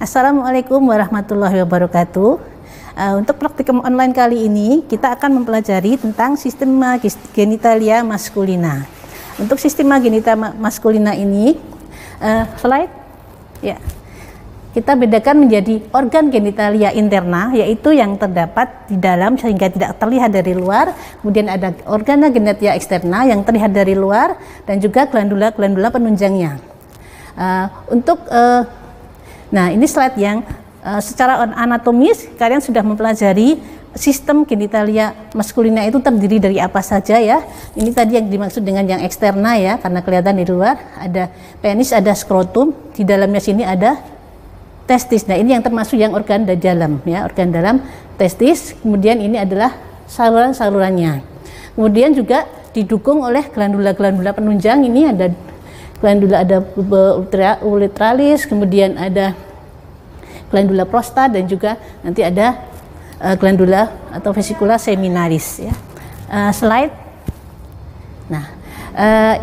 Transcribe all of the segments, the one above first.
Assalamualaikum warahmatullahi wabarakatuh. Untuk praktikum online kali ini kita akan mempelajari tentang sistema genitalia maskulina. Untuk sistema genitalia maskulina ini, slide ya, kita bedakan menjadi organ genitalia interna, yaitu yang terdapat di dalam sehingga tidak terlihat dari luar. Kemudian ada organa genitalia eksterna yang terlihat dari luar, dan juga glandula-glandula penunjangnya. Nah, ini slide yang secara anatomis kalian sudah mempelajari sistem genitalia maskulina itu terdiri dari apa saja ya. Ini tadi yang dimaksud dengan yang eksterna ya, karena kelihatan di luar. Ada penis, ada skrotum, di dalamnya sini ada testis. Nah, ini yang termasuk yang organ dalam ya, organ dalam testis. Kemudian ini adalah saluran-salurannya. Kemudian juga didukung oleh glandula-glandula penunjang. Ini ada glandula, ada uretralis, kemudian ada glandula prostat, dan juga nanti ada glandula atau vesikula seminalis ya. Slide. Nah,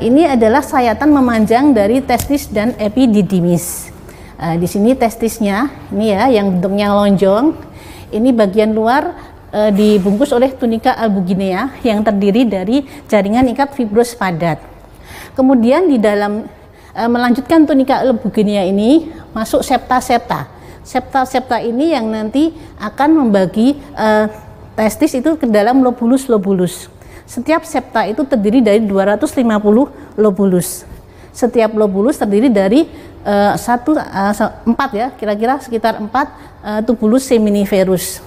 ini adalah sayatan memanjang dari testis dan epididymis. Di sini testisnya, ini ya, yang bentuknya lonjong. Ini bagian luar dibungkus oleh tunika albuginea yang terdiri dari jaringan ikat fibros padat. Kemudian di dalam melanjutkan tunika albuginea ini masuk septa-septa. Septa-septa ini yang nanti akan membagi testis itu ke dalam lobulus-lobulus. Setiap septa itu terdiri dari 250 lobulus. Setiap lobulus terdiri dari 4 ya, kira-kira sekitar 4 tubulus seminiferus.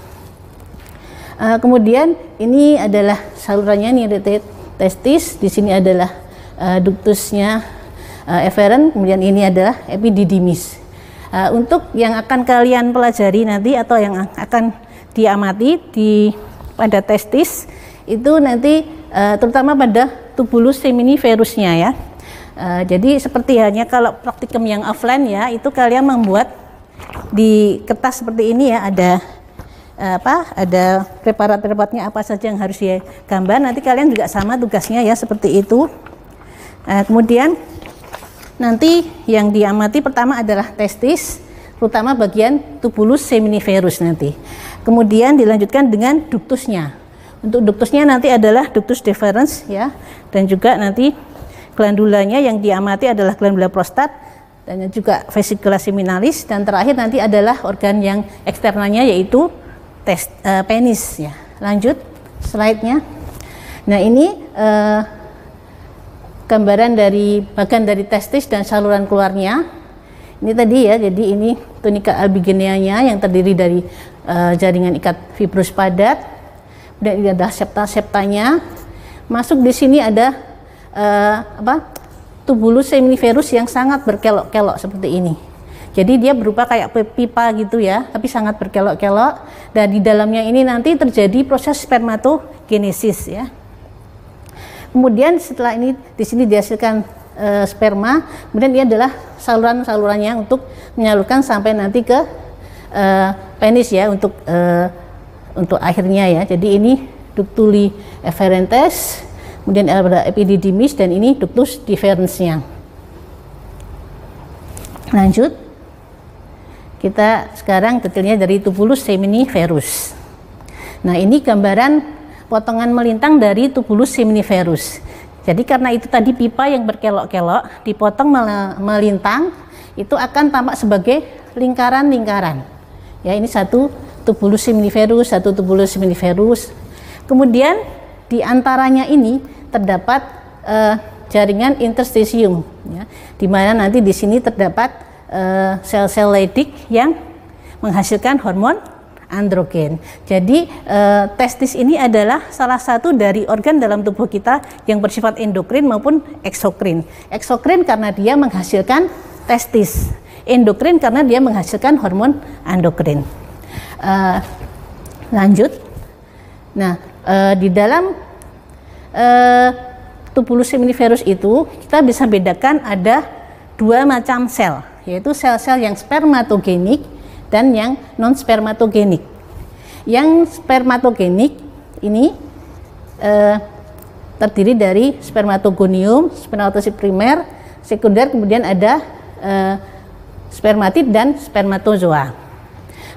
Kemudian ini adalah salurannya, ini testis. Di sini adalah ductusnya efferent, kemudian ini adalah epididymis. Untuk yang akan kalian pelajari nanti atau yang akan diamati pada testis itu nanti terutama pada tubulus seminiferusnya ya. Jadi seperti halnya kalau praktikum yang offline ya, itu kalian membuat di kertas seperti ini ya, ada preparat-preparatnya apa saja yang harus digambar. Nanti kalian juga sama tugasnya ya, seperti itu. Kemudian nanti yang diamati pertama adalah testis, terutama bagian tubulus seminiferus nanti. Kemudian dilanjutkan dengan ductusnya. Untuk ductusnya nanti adalah ductus deferens ya, dan juga nanti glandulanya yang diamati adalah glandula prostat dan juga vesikula seminalis, dan terakhir nanti adalah organ yang eksternanya yaitu penis ya. Lanjut slide-nya. Nah, ini gambaran dari bagian dari testis dan saluran keluarnya. Ini tadi ya, jadi ini tunika albugineanya yang terdiri dari jaringan ikat fibros padat, dan ini ada septa-septanya. Masuk di sini ada tubulus seminiferus yang sangat berkelok-kelok seperti ini. Jadi dia berupa kayak pipa gitu ya, tapi sangat berkelok-kelok, dan di dalamnya ini nanti terjadi proses spermatogenesis ya. Kemudian setelah ini di sini dihasilkan sperma, kemudian ini adalah saluran-salurannya untuk menyalurkan sampai nanti ke penis ya, untuk akhirnya ya. Jadi ini ductuli efferentes, kemudian ada epididymis, dan ini ductus deferensnya. Lanjut, kita sekarang detailnya dari tubulus seminiferus. Nah, ini gambaran potongan melintang dari tubulus seminiferus. Jadi karena itu tadi pipa yang berkelok-kelok dipotong melintang, itu akan tampak sebagai lingkaran-lingkaran. Ya, ini satu tubulus seminiferus, satu tubulus seminiferus. Kemudian di antaranya ini terdapat jaringan interstitium, ya, di mana nanti di sini terdapat sel-sel Leydig yang menghasilkan hormon androgen. Jadi testis ini adalah salah satu dari organ dalam tubuh kita yang bersifat endokrin maupun eksokrin. Eksokrin karena dia menghasilkan testis, endokrin karena dia menghasilkan hormon andokrin. Lanjut. Nah, di dalam tubulus seminiferus itu kita bisa bedakan ada 2 macam sel, yaitu sel-sel yang spermatogenik dan yang non spermatogenik. Yang spermatogenik ini terdiri dari spermatogonium, spermatosit primer, sekunder, kemudian ada spermatid dan spermatozoa.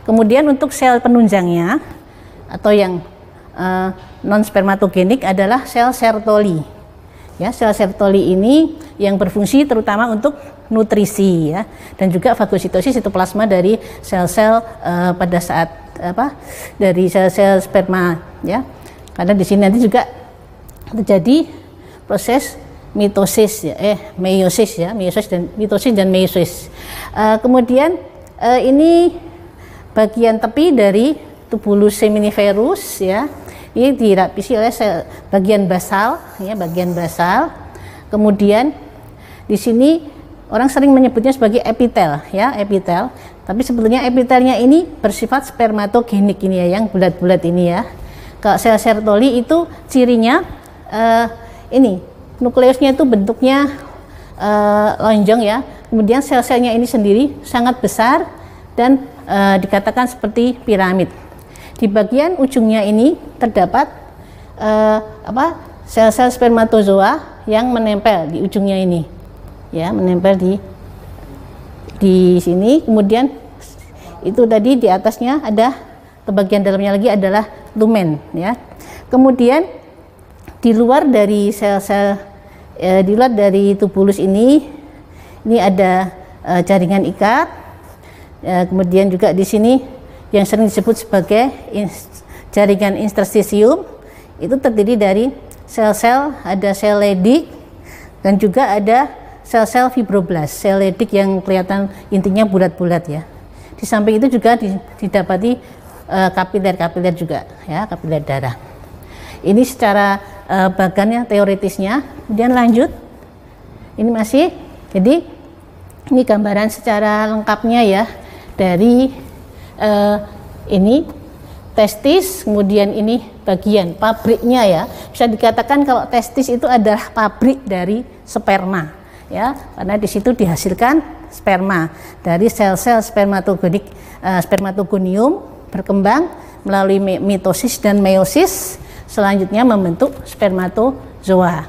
Kemudian untuk sel penunjangnya atau yang non spermatogenik adalah sel Sertoli. Ya, sel Sertoli ini yang berfungsi terutama untuk nutrisi ya, dan juga fagositosis sitoplasma dari sel-sel pada saat dari sel-sel sperma ya. Karena di sini nanti juga terjadi proses mitosis ya, meiosis ya, mitosis dan meiosis. Kemudian ini bagian tepi dari tubulus seminiferus ya. Ini dilapisi oleh bagian basal ya, bagian basal. Kemudian di sini orang sering menyebutnya sebagai epitel ya, epitel. Tapi sebetulnya epitelnya ini bersifat spermatogenik ini ya, yang bulat-bulat ini ya. Kalau sel Sertoli itu cirinya ini nukleusnya itu bentuknya lonjong ya. Kemudian sel-selnya ini sendiri sangat besar dan dikatakan seperti piramid. Di bagian ujungnya ini terdapat sel-sel spermatozoa yang menempel di ujungnya ini, ya, menempel di sini. Kemudian itu tadi di atasnya ada, ke bagian dalamnya lagi adalah lumen, ya. Kemudian di luar dari sel-sel, di luar dari tubulus ini ada jaringan ikat. Kemudian juga di sini yang sering disebut sebagai jaringan interstisium, itu terdiri dari sel-sel, ada sel Leydig dan juga ada sel-sel fibroblast. Sel Leydig yang kelihatan intinya bulat-bulat ya. Di samping itu juga didapati kapiler-kapiler juga ya, kapiler darah. Ini secara bagannya, teoritisnya. Kemudian lanjut, ini masih, jadi ini gambaran secara lengkapnya ya dari ini testis, kemudian ini bagian pabriknya ya. Bisa dikatakan kalau testis itu adalah pabrik dari sperma ya, karena di situ dihasilkan sperma dari sel-sel spermatogonium berkembang melalui mitosis dan meiosis, selanjutnya membentuk spermatozoa.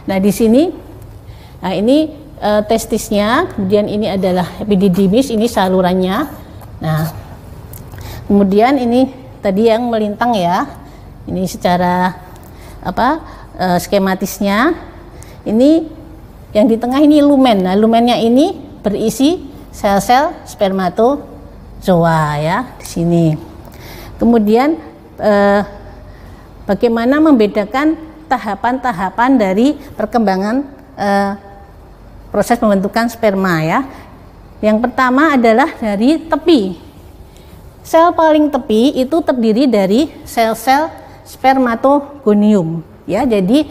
Nah, di sini ini testisnya, kemudian ini adalah epididymis, ini salurannya. Nah, kemudian ini tadi yang melintang ya, ini secara skematisnya. Ini yang di tengah ini lumen. Nah, lumennya ini berisi sel-sel spermatozoa ya di sini. Kemudian bagaimana membedakan tahapan-tahapan dari perkembangan proses pembentukan sperma ya. Yang pertama adalah dari tepi. Sel paling tepi itu terdiri dari sel-sel spermatogonium ya. Jadi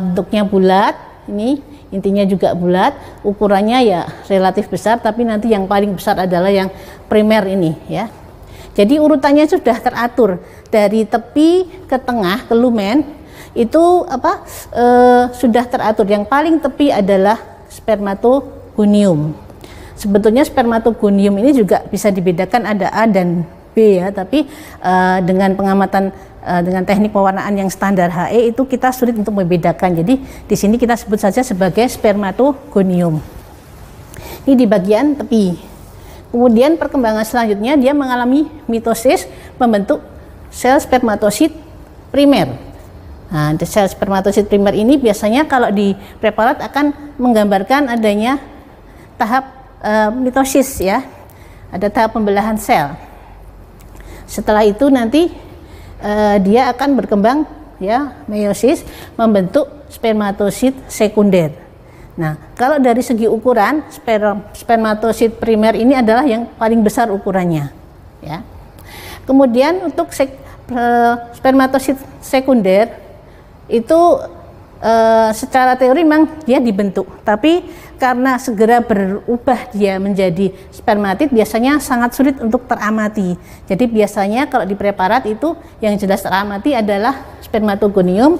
bentuknya bulat, ini intinya juga bulat, ukurannya ya relatif besar, tapi nanti yang paling besar adalah yang primer ini ya. Jadi urutannya sudah teratur dari tepi ke tengah ke lumen itu sudah teratur. Yang paling tepi adalah spermatogonium. Sebetulnya spermatogonium ini juga bisa dibedakan ada A dan B ya, tapi dengan pengamatan dengan teknik pewarnaan yang standar HE itu kita sulit untuk membedakan. Jadi di sini kita sebut saja sebagai spermatogonium. Ini di bagian tepi. Kemudian perkembangan selanjutnya dia mengalami mitosis, membentuk sel spermatosit primer. Nah, sel spermatosit primer ini biasanya kalau di preparat akan menggambarkan adanya tahap mitosis ya, ada tahap pembelahan sel. Setelah itu nanti dia akan berkembang ya, meiosis, membentuk spermatosit sekunder. Nah, kalau dari segi ukuran spermatosit primer ini adalah yang paling besar ukurannya ya. Kemudian untuk spermatosit sekunder itu secara teori memang dia dibentuk, tapi karena segera berubah dia menjadi spermatid biasanya sangat sulit untuk teramati. Jadi biasanya kalau di preparat itu yang jelas teramati adalah spermatogonium,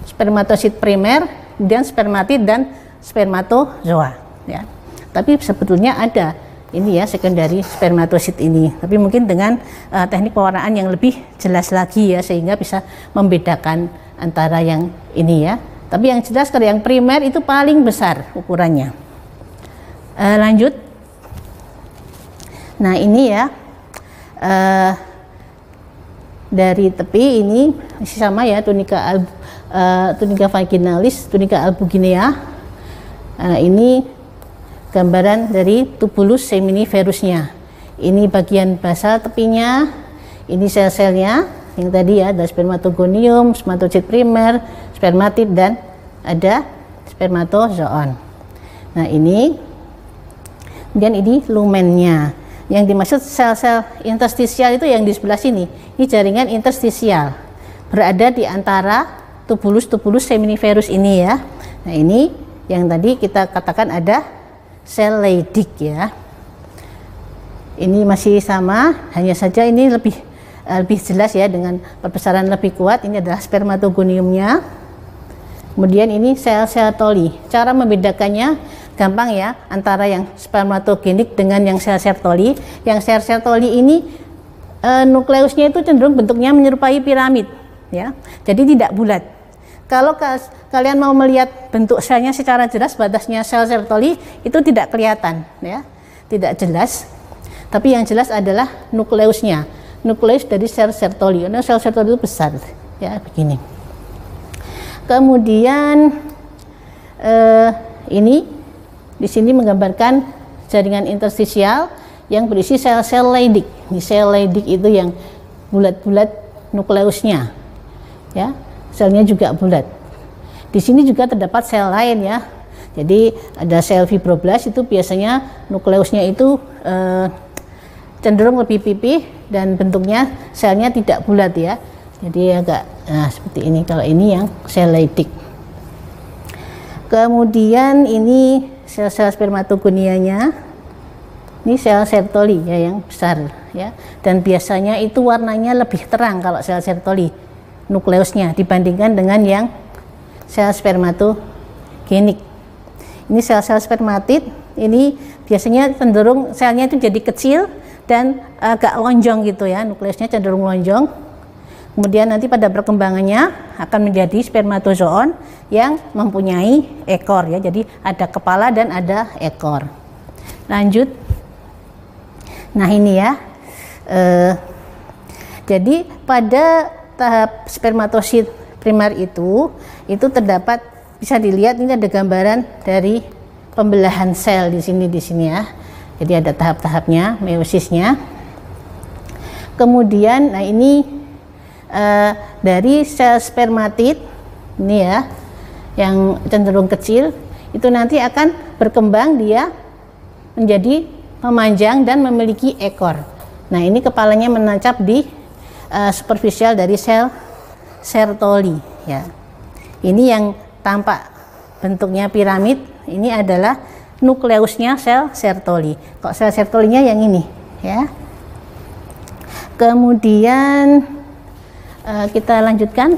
spermatosit primer, kemudian spermatid dan spermatozoa ya. Tapi sebetulnya ada ini ya sekundari spermatosit ini, tapi mungkin dengan teknik pewarnaan yang lebih jelas lagi ya, sehingga bisa membedakan antara yang ini ya. Tapi yang jelas kalau yang primer itu paling besar ukurannya. Lanjut, Nah ini ya, dari tepi ini masih sama ya, tunica vaginalis, tunica albuginea. Nah ini gambaran dari tubulus seminiferusnya. Ini bagian basal tepinya, ini sel-selnya yang tadi ya, ada spermatogonium, spermatozoid primer, spermatid, dan ada spermatozoon. Nah ini, kemudian ini lumennya. Yang dimaksud sel-sel interstisial itu yang di sebelah sini. Ini jaringan interstisial, berada di antara tubulus seminiferus ini ya. Nah ini yang tadi kita katakan ada sel Leydig ya. Ini masih sama, hanya saja ini lebih jelas ya, dengan perbesaran lebih kuat. Ini adalah spermatogoniumnya. Kemudian ini sel-sel toli. Cara membedakannya gampang ya, antara yang spermatogenik dengan yang sel-sel toli. Yang sel-sel toli ini nukleusnya itu cenderung bentuknya menyerupai piramid ya, jadi tidak bulat. Kalau kalian mau melihat bentuk selnya secara jelas, batasnya sel-sel toli itu tidak kelihatan ya, tidak jelas. Tapi yang jelas adalah nukleusnya, nukleus dari sel-sel toli. Karena sel-sel toli itu besar ya, begini. Kemudian ini di sini menggambarkan jaringan interstisial yang berisi sel-sel Leydig. Di sel Leydig itu yang bulat-bulat nukleusnya, ya, selnya juga bulat. Di sini juga terdapat sel lain ya. Jadi ada sel fibroblast, itu biasanya nukleusnya itu cenderung lebih pipih dan bentuknya selnya tidak bulat ya. Jadi agak seperti ini. Kalau ini yang sel Leydig. Kemudian ini sel-sel spermatogonianya. Ini sel Sertoli ya, yang besar ya. Dan biasanya itu warnanya lebih terang kalau sel Sertoli nukleusnya dibandingkan dengan yang sel spermatogenik. Ini sel-sel spermatid. Ini biasanya cenderung selnya itu jadi kecil dan agak lonjong gitu ya. Nukleusnya cenderung lonjong. Kemudian nanti pada perkembangannya akan menjadi spermatozoon yang mempunyai ekor ya. Jadi ada kepala dan ada ekor. Lanjut. Nah ini ya. Jadi pada tahap spermatosit primer itu terdapat, bisa dilihat ini ada gambaran dari pembelahan sel di sini ya. Jadi ada tahap-tahapnya, meosisnya. Kemudian nah ini dari sel spermatid ini ya, yang cenderung kecil, itu nanti akan berkembang dia menjadi memanjang dan memiliki ekor. Nah ini kepalanya menancap di superficial dari sel Sertoli ya. Ini yang tampak bentuknya piramid, ini adalah nukleusnya sel Sertoli. Kok sel Sertolinya yang ini ya. Kemudian kita lanjutkan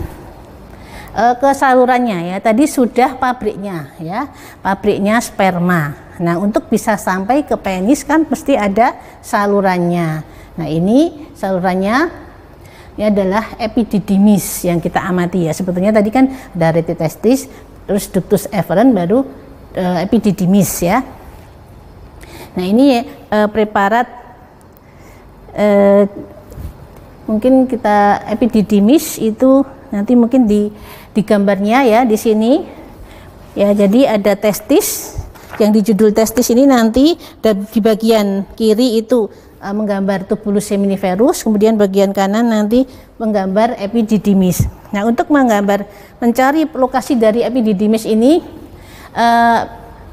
ke salurannya ya. Tadi sudah pabriknya ya, pabriknya sperma. Nah untuk bisa sampai ke penis kan pasti ada salurannya. Nah ini salurannya, ini adalah epididymis yang kita amati ya. Sebetulnya tadi kan ada retitestis, terus ductus efferent, baru epididymis ya. Nah ini preparat mungkin kita epididymis itu nanti mungkin di gambarnya ya di sini ya. Jadi ada testis, yang di judul testis ini nanti, dan di bagian kiri itu menggambar tubulus seminiferus, kemudian bagian kanan nanti menggambar epididymis. Nah untuk mencari lokasi dari epididymis ini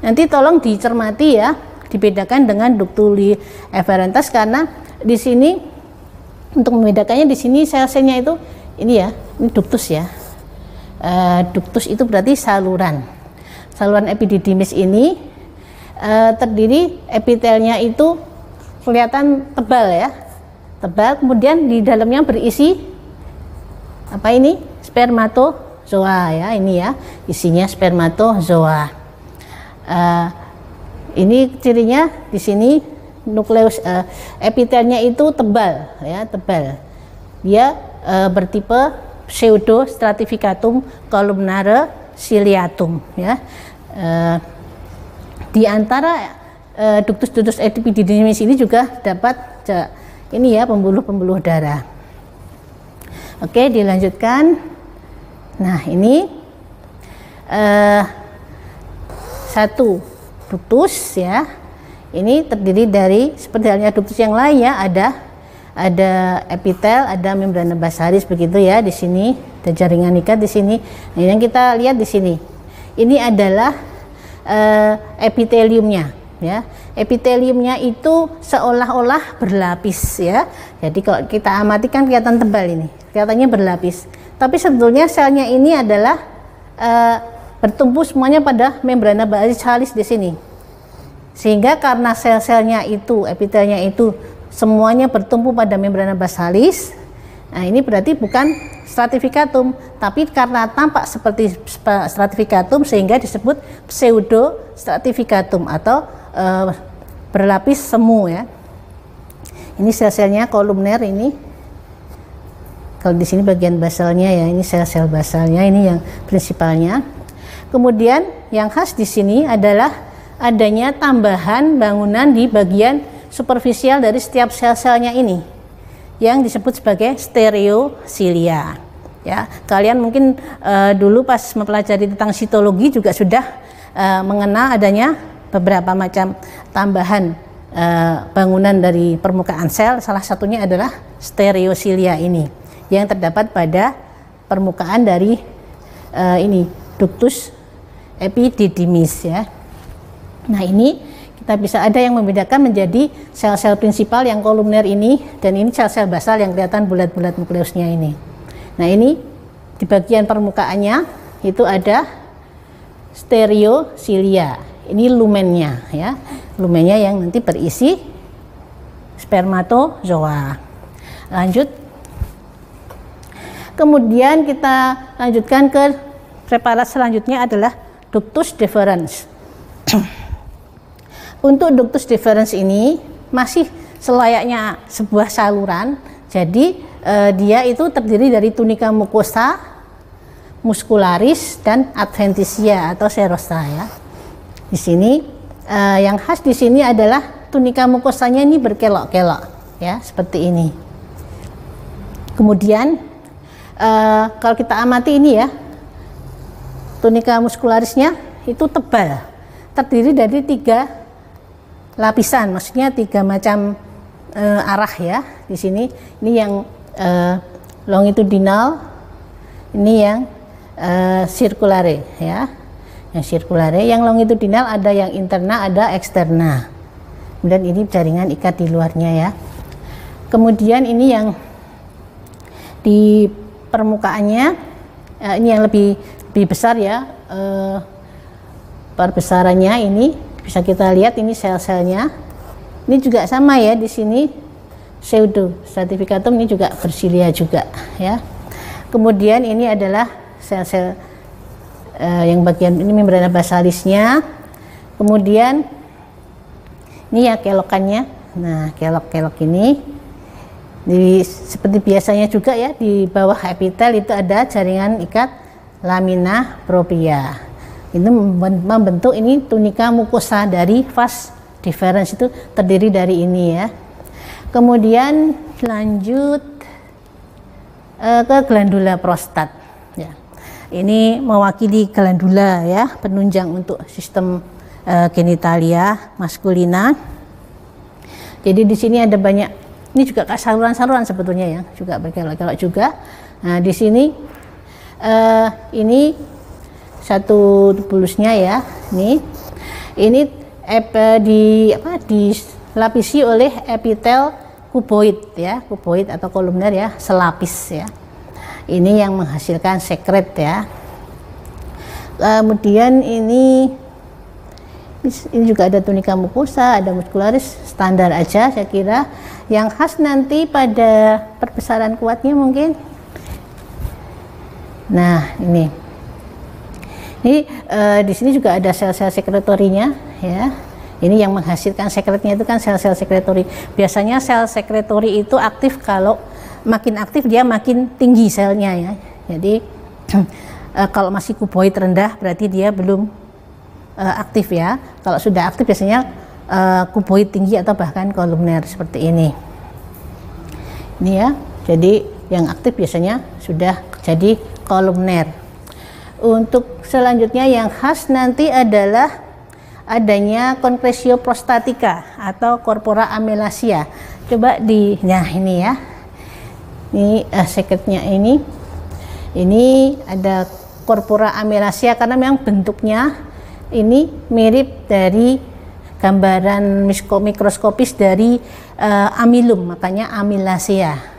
nanti tolong dicermati ya, dibedakan dengan ductuli efferentas, karena di sini untuk membedakannya di sini sel-selnya itu ini ya, ini ductus ya. Ductus itu berarti saluran. Saluran epididymis ini terdiri, epitelnya itu kelihatan tebal ya, tebal. Kemudian di dalamnya berisi apa ini? Spermatozoa ya, ini ya, isinya spermatozoa. Ini cirinya di sini. Nukleus epitelnya itu tebal ya, tebal. Dia bertipe pseudostratificatum columnare ciliatum ya. Di antara ductus epididymis ini juga dapat ini ya, pembuluh darah. Oke, dilanjutkan. Nah, ini satu ductus ya. Ini terdiri dari seperti halnya ductus yang lain ya, ada epitel, ada membrana basalis begitu ya di sini, ada jaringan ikat di sini. Nah, yang kita lihat di sini, ini adalah epiteliumnya ya. Epiteliumnya itu seolah-olah berlapis ya. Jadi kalau kita amati kan kelihatan tebal ini, kelihatannya berlapis. Tapi sebetulnya selnya ini adalah bertumpu semuanya pada membrana basalis di sini. Sehingga karena sel-selnya itu, epitelnya itu semuanya bertumpu pada membrana basalis, nah ini berarti bukan stratificatum, tapi karena tampak seperti stratificatum sehingga disebut pseudo stratificatum atau berlapis semu ya. Ini sel-selnya kolumner ini. Kalau di sini bagian basalnya ya, ini sel-sel basalnya, ini yang prinsipalnya. Kemudian yang khas di sini adalah adanya tambahan bangunan di bagian superficial dari setiap sel-selnya ini yang disebut sebagai stereocilia ya. Kalian mungkin dulu pas mempelajari tentang sitologi juga sudah mengenal adanya beberapa macam tambahan bangunan dari permukaan sel. Salah satunya adalah stereocilia ini yang terdapat pada permukaan dari ini ductus epididymis ya. Nah, ini kita bisa ada yang membedakan menjadi sel-sel prinsipal yang kolumner ini, dan ini sel-sel basal yang kelihatan bulat-bulat nukleusnya ini. Nah, ini di bagian permukaannya itu ada stereocilia. Ini lumennya ya. Lumennya yang nanti berisi spermatozoa. Lanjut. Kemudian kita lanjutkan ke preparat selanjutnya adalah ductus deferens. Untuk ductus deferens ini masih selayaknya sebuah saluran. Jadi dia itu terdiri dari tunica mucosa, muscularis, dan adventitia atau serosa ya. Di sini yang khas di sini adalah tunica mucosanya ini berkelok-kelok ya, seperti ini. Kemudian kalau kita amati ini ya, tunica muscularisnya itu tebal, terdiri dari 3 lapisan, maksudnya 3 macam arah ya. Di sini ini yang longitudinal, ini yang circulare ya. Yang circulare, yang longitudinal ada yang interna, ada eksterna. Kemudian ini jaringan ikat di luarnya ya. Kemudian ini yang di permukaannya ini yang lebih besar ya, perbesarannya ini bisa kita lihat, ini sel-selnya. Ini juga sama ya, di sini pseudo stratificatum, ini juga bersilia juga ya. Kemudian ini adalah sel-sel yang bagian ini membrana basalisnya. Kemudian ini ya kelokannya. Nah, kelok-kelok ini seperti biasanya juga ya, di bawah epitel itu ada jaringan ikat lamina propria. Itu membentuk ini tunica mucosa dari vas deferens, itu terdiri dari ini ya. Kemudian lanjut ke glandula prostat ya. Ini mewakili glandula ya, penunjang untuk sistem genitalia maskulina. Jadi di sini ada banyak, ini juga saluran-saluran sebetulnya ya, juga berkelok-kelok juga. Nah, di sini ini satu tubulusnya ya, ini dilapisi oleh epitel kuboid ya, kuboid atau kolumner ya, selapis ya. Ini yang menghasilkan sekret ya. Kemudian ini juga ada tunica mucosa, ada muscularis, standar aja saya kira. Yang khas nanti pada perbesaran kuatnya mungkin. Nah, ini di sini juga ada sel-sel sekretorinya ya. Ini yang menghasilkan sekretnya itu kan sel-sel sekretori. Biasanya sel sekretori itu aktif, kalau makin aktif dia makin tinggi selnya ya. Jadi kalau masih kuboid rendah berarti dia belum aktif ya. Kalau sudah aktif biasanya kuboid tinggi atau bahkan kolumner seperti ini. Ini ya, jadi yang aktif biasanya sudah jadi kolumner. Untuk selanjutnya yang khas nanti adalah adanya concretio prostatica atau corpora amelasia. Coba nah ini ya, ini sekretnya ini ada corpora amelasia karena memang bentuknya ini mirip dari gambaran mikroskopis dari amilum, makanya amylacea.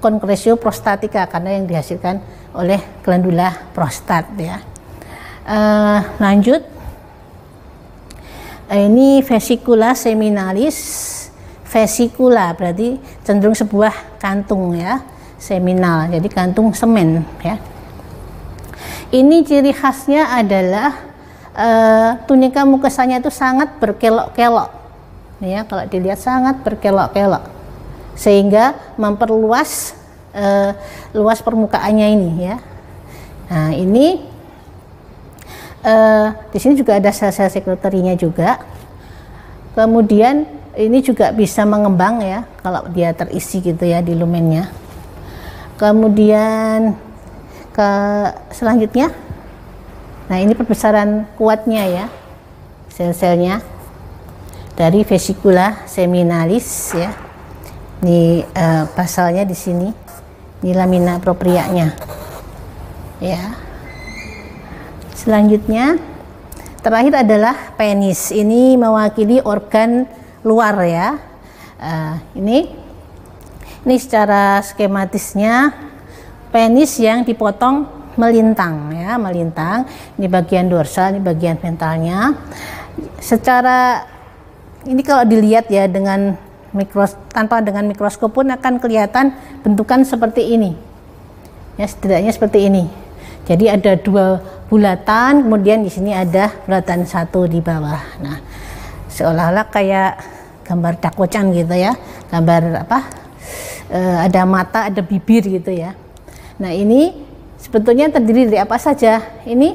Concretio prostatica karena yang dihasilkan oleh glandula prostat ya. Lanjut, ini vesicula seminalis. Vesicula berarti cenderung sebuah kantung ya, seminal, jadi kantung semen ya. Ini ciri khasnya adalah tunika mukosanya itu sangat berkelok-kelok ya, kalau dilihat sangat berkelok-kelok sehingga memperluas luas permukaannya ini ya. Nah ini di sini juga ada sel-sel sekretorinya juga. Kemudian ini juga bisa mengembang ya kalau dia terisi gitu ya di lumennya. Kemudian selanjutnya, nah ini perbesaran kuatnya ya sel-selnya dari vesicula seminalis ya. Ini basalnya di sini, ini lamina proprianya ya. Selanjutnya terakhir adalah penis. Ini mewakili organ luar ya. Ini secara skematisnya penis yang dipotong melintang ya, melintang. Ini bagian dorsal, ini bagian ventralnya. Secara ini kalau dilihat ya tanpa dengan mikroskop pun akan kelihatan bentukan seperti ini. Ya, setidaknya seperti ini. Jadi ada 2 bulatan, kemudian di sini ada bulatan 1 di bawah. Nah, seolah-olah kayak gambar dakocan gitu ya. Gambar apa? Ada mata, ada bibir gitu ya. Nah, ini sebetulnya terdiri dari apa saja? Ini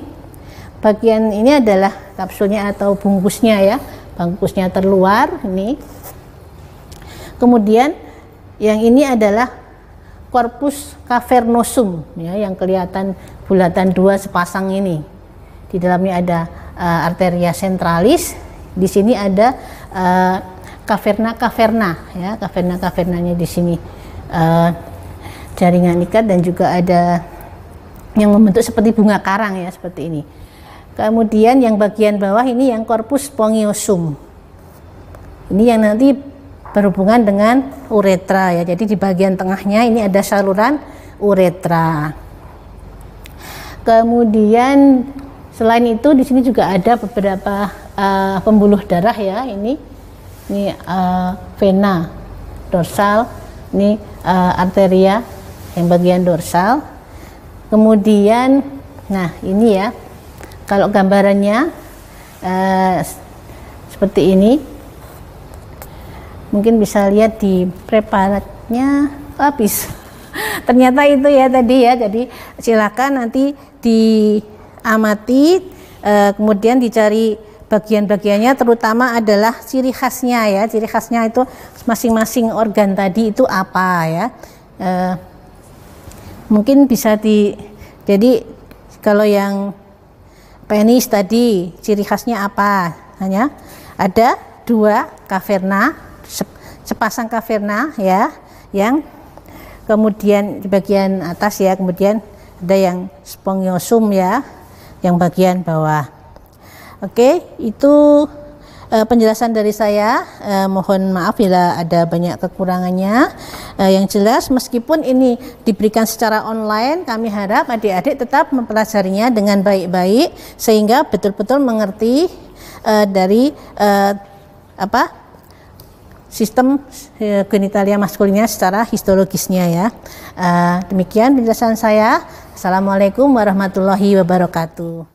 bagian ini adalah kapsulnya atau bungkusnya ya, bungkusnya terluar ini. Kemudian yang ini adalah corpus cavernosum ya, yang kelihatan bulatan 2 sepasang ini. Di dalamnya ada arteria centralis. Di sini ada caverna ya, cavernanya di sini. Jaringan ikat dan juga ada yang membentuk seperti bunga karang ya, seperti ini. Kemudian yang bagian bawah ini yang corpus spongiosum. Ini yang nanti berhubungan dengan uretra ya. Jadi di bagian tengahnya ini ada saluran uretra. Kemudian selain itu di sini juga ada beberapa pembuluh darah ya. Ini vena dorsal, ini arteria yang bagian dorsal. Kemudian nah ini ya, kalau gambarannya seperti ini, mungkin bisa lihat di preparatnya habis. Ternyata itu ya tadi ya. Jadi silakan nanti diamati, kemudian dicari bagian-bagiannya, terutama adalah ciri khasnya ya. Ciri khasnya itu masing-masing organ tadi itu apa ya. Mungkin bisa jadi kalau yang penis tadi ciri khasnya apa? Hanya ada 2 caverna, sepasang caverna ya, yang kemudian di bagian atas ya, kemudian ada yang spongiosum ya, yang bagian bawah. Oke, itu penjelasan dari saya. Mohon maaf bila ada banyak kekurangannya. Yang jelas meskipun ini diberikan secara online, kami harap adik-adik tetap mempelajarinya dengan baik-baik sehingga betul-betul mengerti dari sistem genitalia maskulinnya secara histologisnya ya. Demikian penjelasan saya. Assalamualaikum warahmatullahi wabarakatuh.